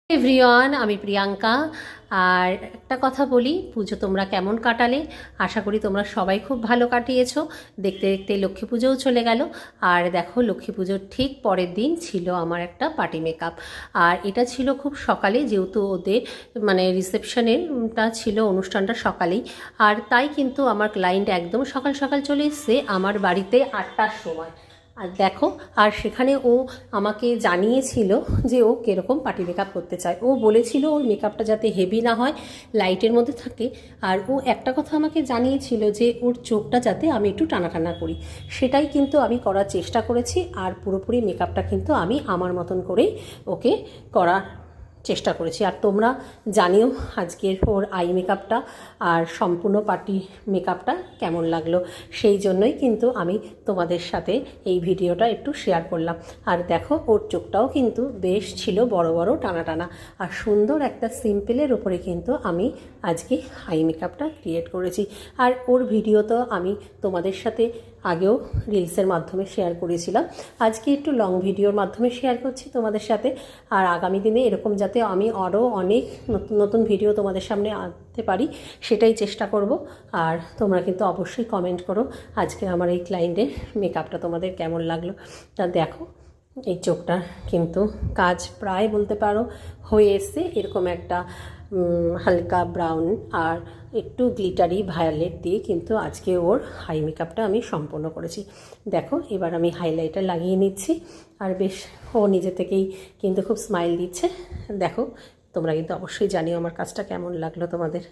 Everyone, আমি প্রিয়াঙ্কা। আর একটা কথা বলি, পুজো তোমরা কেমন কাটালে? আশা করি তোমরা সবাই খুব ভালো কাটিয়েছো। দেখতে দেখতে লক্ষ্মী পুজোও চলে গেল। আর দেখো, লক্ষ্মী পুজোর ঠিক পরের দিন ছিল আমার একটা পার্টি মেকআপ। আর এটা ছিল খুব সকালে, যেহেতু ওদের মানে রিসেপশনেরটা ছিল, অনুষ্ঠানটা সকালেই। আর তাই কিন্তু আমার ক্লায়েন্ট একদম সকাল সকাল চলে এসছে আমার বাড়িতে 8টার সময়। আর দেখো, আর সেখানে ও আমাকে জানিয়েছিল যে ও কীরকম পার্টি মেকআপ করতে চায়। ও বলেছিল ওর মেকআপটা যাতে হেভি না হয়, লাইটের মধ্যে থাকে। আর ও একটা কথা আমাকে জানিয়েছিল যে ওর চোখটা যাতে আমি একটু টানা টানা করি। সেটাই কিন্তু আমি করার চেষ্টা করেছি। আর পুরোপুরি মেকআপটা কিন্তু আমি আমার মতন করেই ওকে করার চেষ্টা করেছি। আর তোমরা জানিও আজকের ওর আই মেকআপটা আর সম্পূর্ণ পার্টি মেকআপটা কেমন লাগলো। সেই জন্যই কিন্তু আমি তোমাদের সাথে এই ভিডিওটা একটু শেয়ার করলাম। আর দেখো, ওর চোখটাও কিন্তু বেশ ছিল বড় বড় টানা টানা। আর সুন্দর একটা সিম্পলের ওপরে কিন্তু আমি আজকে আই মেকআপটা ক্রিয়েট করেছি। আর ওর ভিডিও তো আমি তোমাদের সাথে আগেও রিলসের মাধ্যমে শেয়ার করেছিলাম। আজকে একটু লং ভিডিওর মাধ্যমে শেয়ার করছি তোমাদের সাথে। আর আগামী দিনে এরকম যাতে আমি আরও অনেক নতুন নতুন ভিডিও তোমাদের সামনে আনতে পারি, সেটাই চেষ্টা করব। আর তোমরা কিন্তু অবশ্যই কমেন্ট করো আজকে আমার এই ক্লায়েন্টের মেকআপটা তোমাদের কেমন লাগলো। তা দেখো, এই চোখটার কিন্তু কাজ প্রায় বলতে পারো হয়ে এসছে। এরকম একটা হালকা ব্রাউন আর একটু গ্লিটারি ভায়োলেট দিয়ে কিন্তু আজকে ওর হাই মেকআপটা আমি সম্পন্ন করেছি। দেখো, এবার আমি হাইলাইটার লাগিয়ে নিচ্ছি। আর বেশ ও নিজে থেকেই কিন্তু খুব স্মাইল দিচ্ছে। দেখো, তোমরা কিন্তু অবশ্যই জানিও আমার কাজটা কেমন লাগলো তোমাদের।